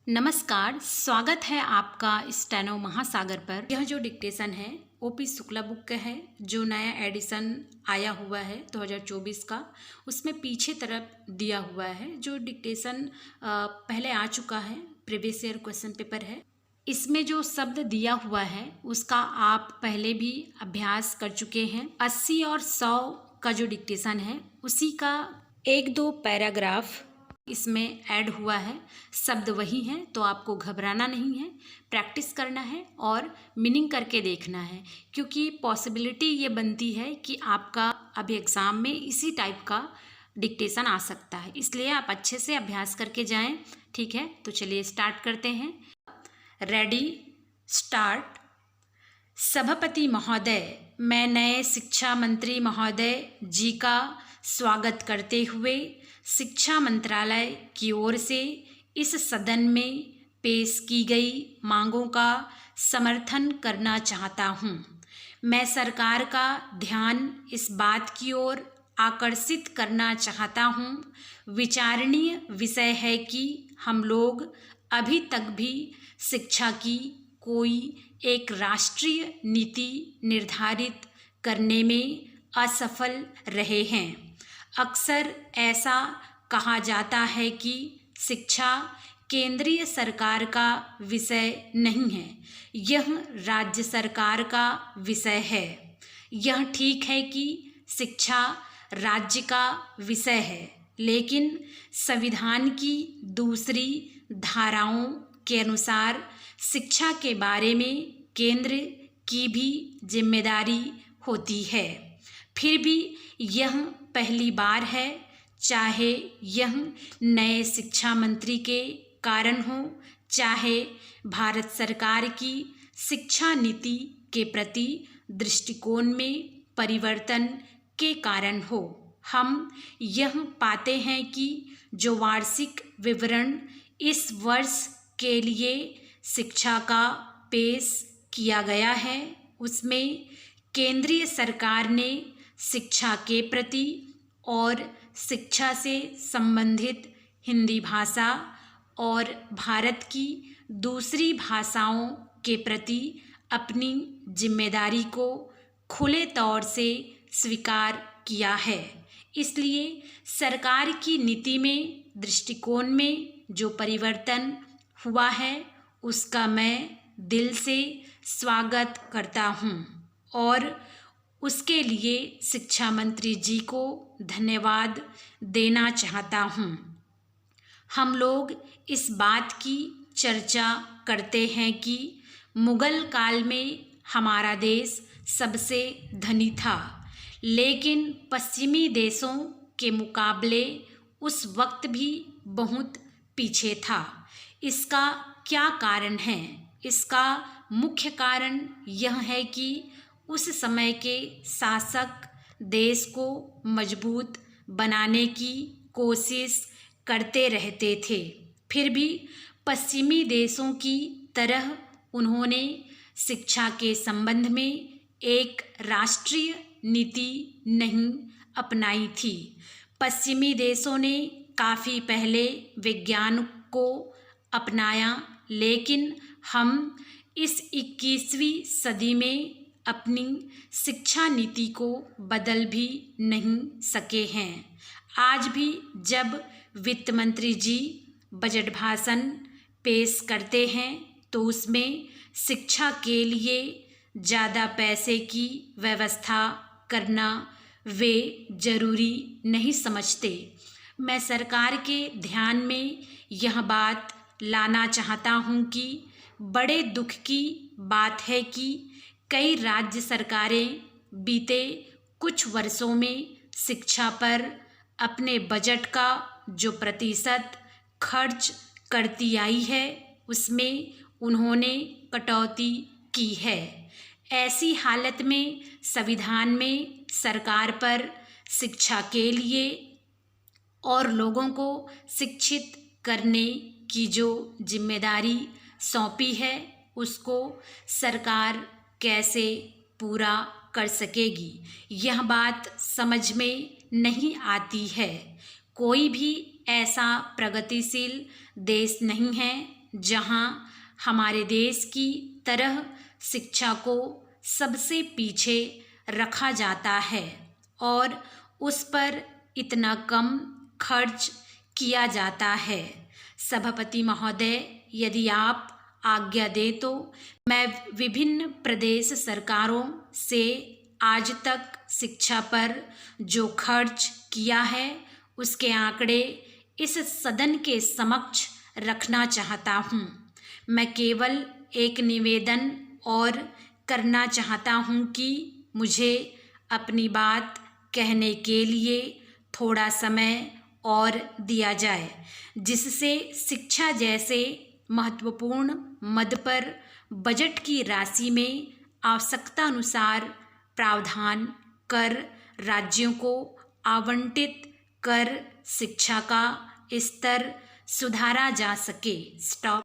नमस्कार, स्वागत है आपका स्टेनो महासागर पर। यह जो डिक्टेशन है ओपी शुक्ला बुक का है, जो नया एडिशन आया हुआ है 2024 का। उसमें पीछे तरफ दिया हुआ है जो डिक्टेशन पहले आ चुका है, प्रीवियस ईयर क्वेश्चन पेपर है। इसमें जो शब्द दिया हुआ है उसका आप पहले भी अभ्यास कर चुके हैं। 80 और 100 का जो डिक्टेशन है उसी का 1-2 पैराग्राफ इसमें ऐड हुआ है। शब्द वही हैं, तो आपको घबराना नहीं है, प्रैक्टिस करना है और मीनिंग करके देखना है, क्योंकि पॉसिबिलिटी ये बनती है कि आपका अभी एग्ज़ाम में इसी टाइप का डिक्टेशन आ सकता है। इसलिए आप अच्छे से अभ्यास करके जाएं। ठीक है, तो चलिए स्टार्ट करते हैं। Ready, start. सभापति महोदय, मैं नए शिक्षा मंत्री महोदय जी का स्वागत करते हुए शिक्षा मंत्रालय की ओर से इस सदन में पेश की गई मांगों का समर्थन करना चाहता हूँ। मैं सरकार का ध्यान इस बात की ओर आकर्षित करना चाहता हूँ, विचारणीय विषय है कि हम लोग अभी तक भी शिक्षा की कोई एक राष्ट्रीय नीति निर्धारित करने में असफल रहे हैं। अक्सर ऐसा कहा जाता है कि शिक्षा केंद्रीय सरकार का विषय नहीं है, यह राज्य सरकार का विषय है। यह ठीक है कि शिक्षा राज्य का विषय है, लेकिन संविधान की दूसरी धाराओं के अनुसार शिक्षा के बारे में केंद्र की भी जिम्मेदारी होती है। फिर भी यह पहली बार है, चाहे यह नए शिक्षा मंत्री के कारण हो, चाहे भारत सरकार की शिक्षा नीति के प्रति दृष्टिकोण में परिवर्तन के कारण हो। हम यह पाते हैं कि जो वार्षिक विवरण इस वर्ष के लिए शिक्षा का पेश किया गया है, उसमें केंद्रीय सरकार ने शिक्षा के प्रति और शिक्षा से संबंधित हिंदी भाषा और भारत की दूसरी भाषाओं के प्रति अपनी जिम्मेदारी को खुले तौर से स्वीकार किया है। इसलिए सरकार की नीति में दृष्टिकोण में जो परिवर्तन हुआ है उसका मैं दिल से स्वागत करता हूँ और उसके लिए शिक्षा मंत्री जी को धन्यवाद देना चाहता हूँ। हम लोग इस बात की चर्चा करते हैं कि मुगल काल में हमारा देश सबसे धनी था, लेकिन पश्चिमी देशों के मुकाबले उस वक्त भी बहुत पीछे था। इसका क्या कारण है? इसका मुख्य कारण यह है कि उस समय के शासक देश को मजबूत बनाने की कोशिश करते रहते थे। फिर भी पश्चिमी देशों की तरह उन्होंने शिक्षा के संबंध में एक राष्ट्रीय नीति नहीं अपनाई थी। पश्चिमी देशों ने काफ़ी पहले विज्ञान को अपनाया, लेकिन हम इस 21वीं सदी में अपनी शिक्षा नीति को बदल भी नहीं सके हैं। आज भी जब वित्त मंत्री जी बजट भाषण पेश करते हैं तो उसमें शिक्षा के लिए ज़्यादा पैसे की व्यवस्था करना वे ज़रूरी नहीं समझते। मैं सरकार के ध्यान में यह बात लाना चाहता हूँ कि बड़े दुख की बात है कि कई राज्य सरकारें बीते कुछ वर्षों में शिक्षा पर अपने बजट का जो प्रतिशत खर्च करती आई है उसमें उन्होंने कटौती की है। ऐसी हालत में संविधान में सरकार पर शिक्षा के लिए और लोगों को शिक्षित करने की जो जिम्मेदारी सौंपी है उसको सरकार कैसे पूरा कर सकेगी, यह बात समझ में नहीं आती है। कोई भी ऐसा प्रगतिशील देश नहीं है जहां हमारे देश की तरह शिक्षा को सबसे पीछे रखा जाता है और उस पर इतना कम खर्च किया जाता है। सभापति महोदय, यदि आप आज्ञा दे तो मैं विभिन्न प्रदेश सरकारों से आज तक शिक्षा पर जो खर्च किया है उसके आंकड़े इस सदन के समक्ष रखना चाहता हूँ। मैं केवल एक निवेदन और करना चाहता हूँ कि मुझे अपनी बात कहने के लिए थोड़ा समय और दिया जाए, जिससे शिक्षा जैसे महत्वपूर्ण मद पर बजट की राशि में आवश्यकता अनुसार प्रावधान कर राज्यों को आवंटित कर शिक्षा का स्तर सुधारा जा सके। स्टॉप।